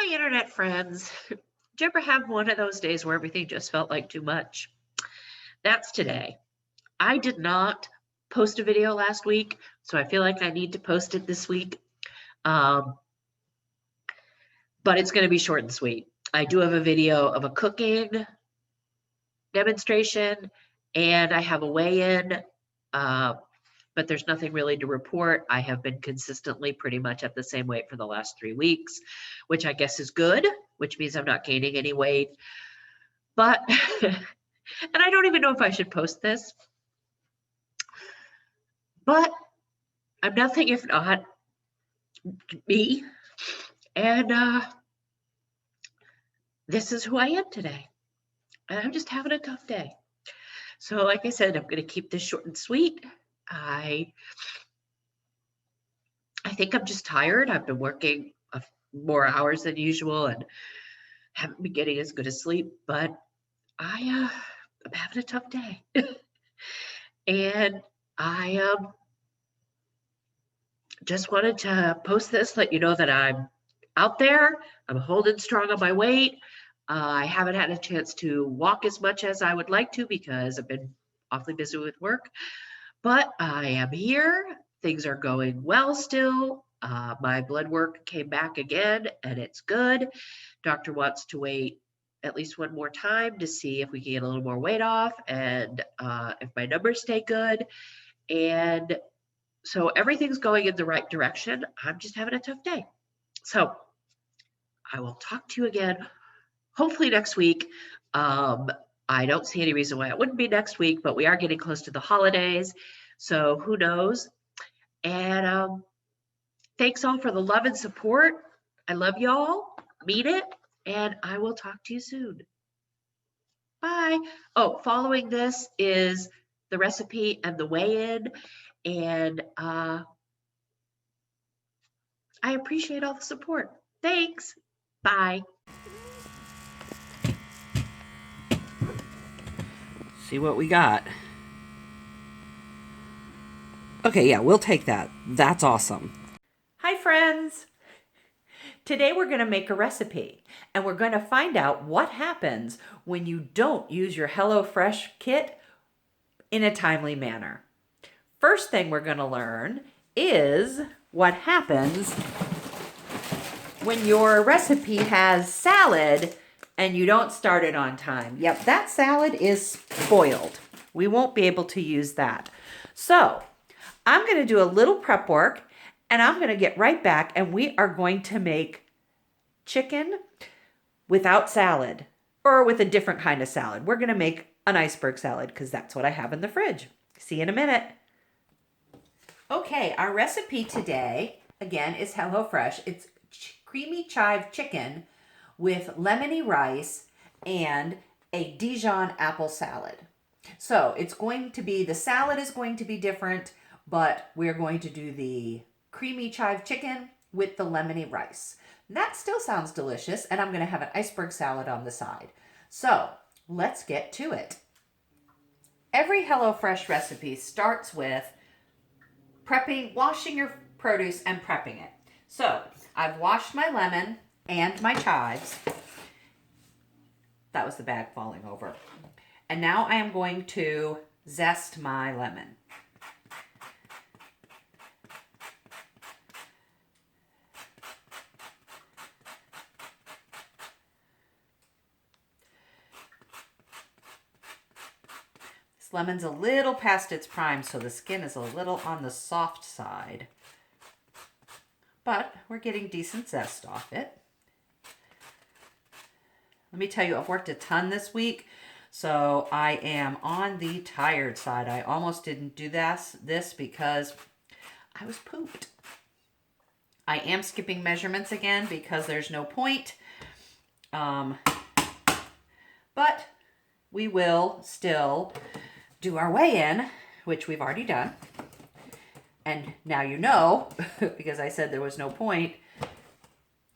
Hi, internet friends. Did you ever have one of those days where everything just felt like too much? That's today. I did not post a video last week, so I feel like I need to post it this week. Um, but it's going to be short and sweet. I do have a video of a cooking demonstration, and I have a weigh-in, but there's nothing really to report. I have been consistently pretty much at the same weight for the last 3 weeks, which I guess is good, which means I'm not gaining any weight. But, and I don't even know if I should post this, but I'm nothing if not me. And this is who I am today. And I'm just having a tough day. So, like I said, I'm going to keep this short and sweet. I think I'm just tired. I've been working more hours than usual and haven't been getting as good a sleep, but I'm having a tough day. And I just wanted to post this, let you know that I'm out there. I'm holding strong on my weight. I haven't had a chance to walk as much as I would like to because I've been awfully busy with work, but I am here. Things are going well still. My blood work came back again and it's good. Doctor wants to wait at least one more time to see if we can get a little more weight off and if my numbers stay good. And so everything's going in the right direction. I'm just having a tough day. So I will talk to you again, hopefully next week. I don't see any reason why it wouldn't be next week, but we are getting close to the holidays. So who knows? And thanks all for the love and support. I love y'all. Mean it. And I will talk to you soon. Bye. Oh, following this is the recipe and the weigh-in. And I appreciate all the support. Thanks. Bye. See what we got. Okay, yeah, we'll take that. That's awesome. Hi, friends. Today we're going to make a recipe, and we're going to find out what happens when you don't use your HelloFresh kit in a timely manner. First thing we're going to learn is what happens when your recipe has salad and you don't start it on time. Yep, that salad is spoiled. We won't be able to use that. So I'm going to do a little prep work and I'm going to get right back and we are going to make chicken without salad or with a different kind of salad. We're going to make an iceberg salad because that's what I have in the fridge. See you in a minute. Okay, our recipe today, again, is HelloFresh. It's creamy chive chicken with lemony rice and a Dijon apple salad. So it's going to be, the salad is going to be different, but we're going to do the creamy chive chicken with the lemony rice. That still sounds delicious, and I'm going to have an iceberg salad on the side. So let's get to it. Every HelloFresh recipe starts with washing your produce and prepping it. So I've washed my lemon and my chives. That was the bag falling over. And now I am going to zest my lemon. This lemon's a little past its prime, so the skin is a little on the soft side. But we're getting decent zest off it. Let me tell you, I've worked a ton this week, so I am on the tired side. I almost didn't do this because I was pooped. I am skipping measurements again because there's no point. But we will still do our weigh-in, which we've already done. And now you know, because I said there was no point,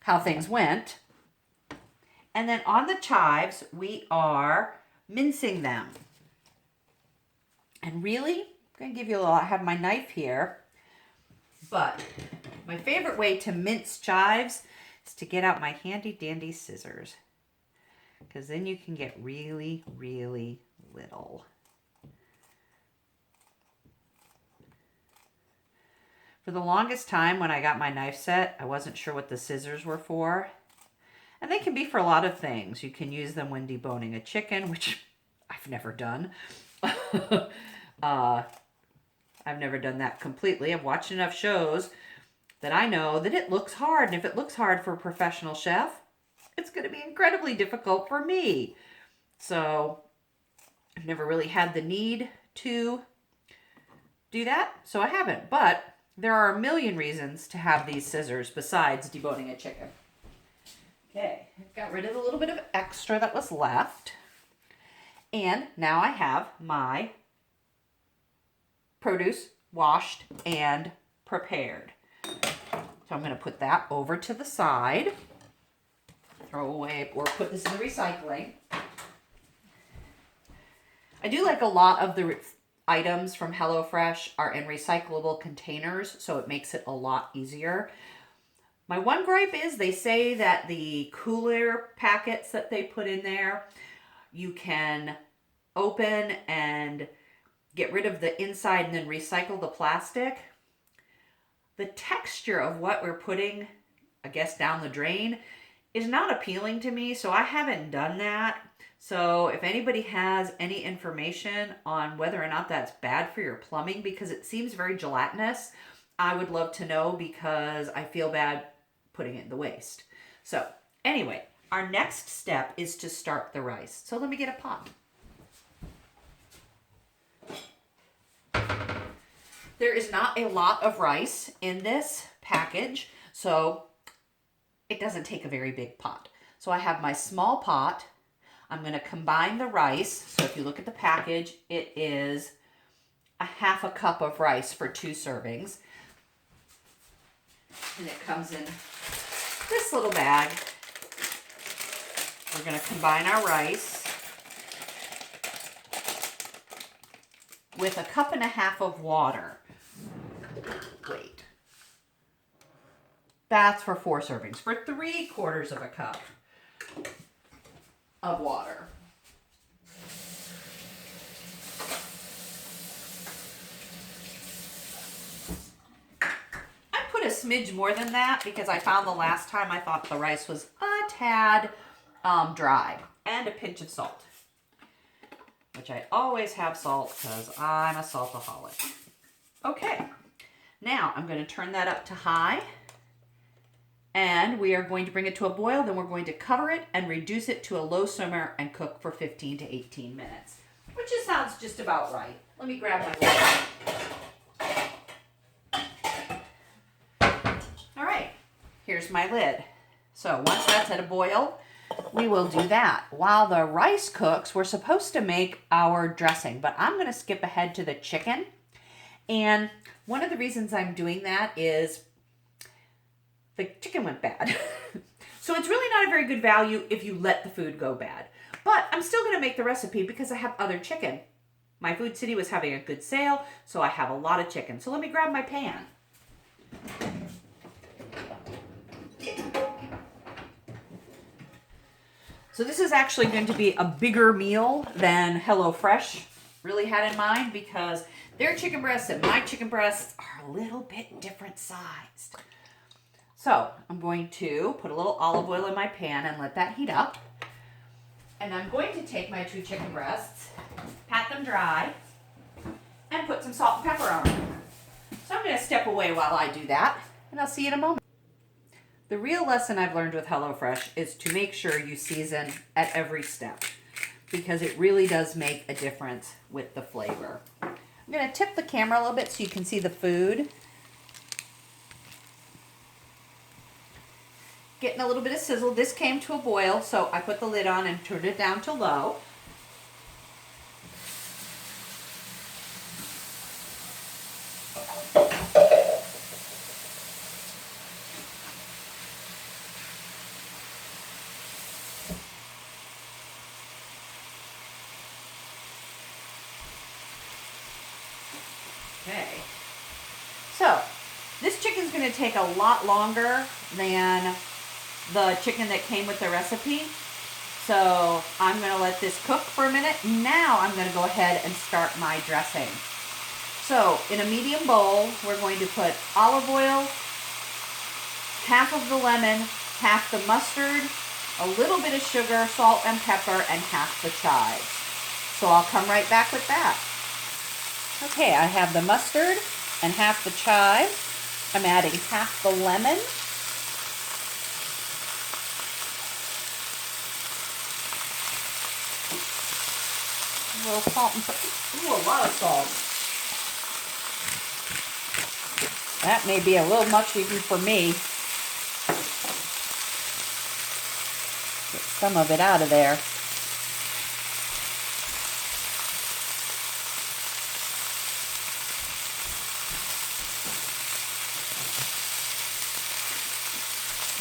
how things went. And then on the chives, we are mincing them. And really, I'm going to give you a little, I have my knife here, but my favorite way to mince chives is to get out my handy dandy scissors, because then you can get really, really little. For the longest time when I got my knife set, I wasn't sure what the scissors were for. And they can be for a lot of things. You can use them when deboning a chicken, which I've never done. I've never done that completely. I've watched enough shows that I know that it looks hard. And if it looks hard for a professional chef, it's going to be incredibly difficult for me. So I've never really had the need to do that, so I haven't. But there are a million reasons to have these scissors besides deboning a chicken. Okay, I've got rid of the little bit of extra that was left. And now I have my produce washed and prepared. So I'm going to put that over to the side. Throw away or put this in the recycling. I do like a lot of the items from HelloFresh are in recyclable containers, so it makes it a lot easier. My one gripe is they say that the cooler packets that they put in there, you can open and get rid of the inside and then recycle the plastic. The texture of what we're putting, I guess, down the drain is not appealing to me, so I haven't done that. So if anybody has any information on whether or not that's bad for your plumbing, because it seems very gelatinous, I would love to know, because I feel bad putting it in the waste. So anyway, our next step is to start the rice. So let me get a pot. There is not a lot of rice in this package, so it doesn't take a very big pot. So I have my small pot. I'm going to combine the rice. So if you look at the package, it is a half a cup of rice for 2 servings. And it comes in this little bag. We're going to combine our rice with a cup and a half of water. Wait. That's for 4 servings, for 3/4 of a cup of water. I put a smidge more than that because I found the last time I thought the rice was a tad dry, and a pinch of salt, which I always have salt because I'm a saltaholic. Okay, now I'm going to turn that up to high. And we are going to bring it to a boil. Then we're going to cover it and reduce it to a low simmer and cook for 15 to 18 minutes, which just sounds just about right. Let me grab my lid. All right, here's my lid. So once that's at a boil, we will do that. While the rice cooks, we're supposed to make our dressing, but I'm going to skip ahead to the chicken. And one of the reasons I'm doing that is the chicken went bad. So it's really not a very good value if you let the food go bad. But I'm still going to make the recipe because I have other chicken. My Food City was having a good sale, so I have a lot of chicken. So let me grab my pan. So this is actually going to be a bigger meal than HelloFresh really had in mind, because their chicken breasts and my chicken breasts are a little bit different sized. So I'm going to put a little olive oil in my pan and let that heat up. And I'm going to take my 2 chicken breasts, pat them dry, and put some salt and pepper on them. So I'm going to step away while I do that, and I'll see you in a moment. The real lesson I've learned with HelloFresh is to make sure you season at every step, because it really does make a difference with the flavor. I'm going to tip the camera a little bit so you can see the food. Getting a little bit of sizzle. This came to a boil, so I put the lid on and turned it down to low. Okay. So, this chicken's going to take a lot longer than the chicken that came with the recipe. So I'm going to let this cook for a minute. Now I'm going to go ahead and start my dressing. So in a medium bowl, we're going to put olive oil, half of the lemon, half the mustard, a little bit of sugar, salt and pepper, and half the chives. So I'll come right back with that. Okay, I have the mustard and half the chives. I'm adding half the lemon. A little salt and pepper. Ooh, a lot of salt. That may be a little much even for me. Get some of it out of there.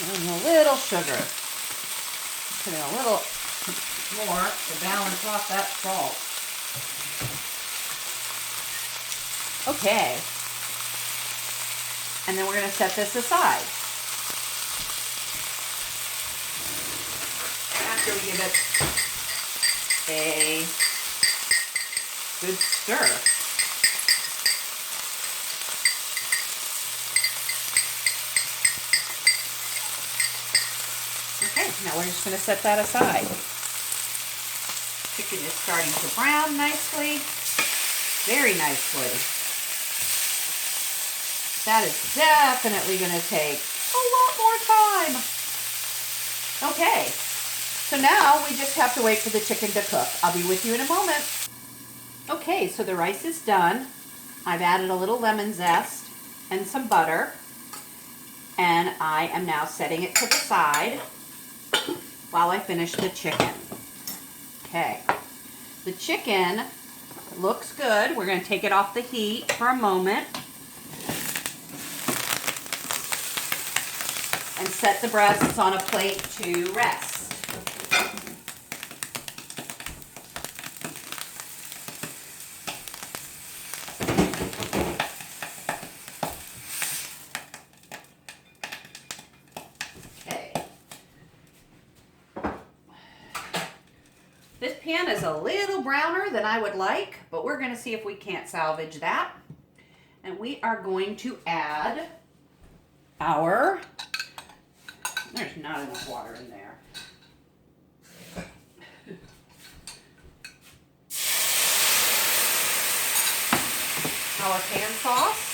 And a little sugar. Put in a little more to balance off that salt. Okay. And then we're going to set this aside. After we give it a good stir. Okay, now we're just going to set that aside. Chicken is starting to brown nicely, very nicely. That is definitely going to take a lot more time. Okay, so now we just have to wait for the chicken to cook. I'll be with you in a moment. Okay, so the rice is done. I've added a little lemon zest and some butter, and I am now setting it to the side while I finish the chicken. Okay, the chicken looks good. We're going to take it off the heat for a moment and set the breasts on a plate to rest. This pan is a little browner than I would like, but we're going to see if we can't salvage that. And we are going to add our, there's not enough water in there. Our pan sauce.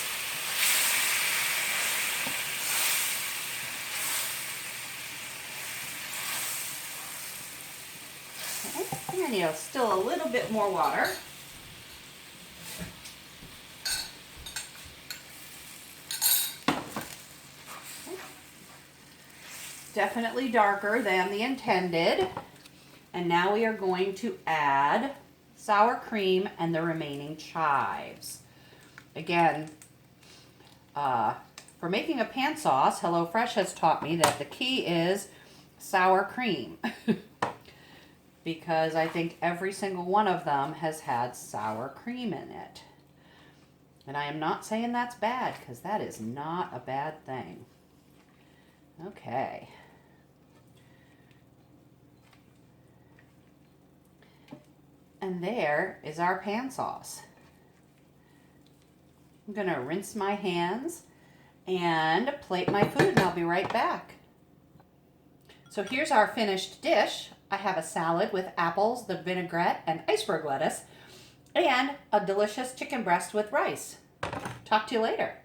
Okay, and you know, still a little bit more water. Definitely darker than the intended. And now we are going to add sour cream and the remaining chives. Again, for making a pan sauce, HelloFresh has taught me that the key is sour cream. Because I think every single one of them has had sour cream in it. And I am not saying that's bad, because that is not a bad thing. Okay. And there is our pan sauce. I'm going to rinse my hands and plate my food, and I'll be right back. So here's our finished dish. I have a salad with apples, the vinaigrette, and iceberg lettuce, and a delicious chicken breast with rice. Talk to you later.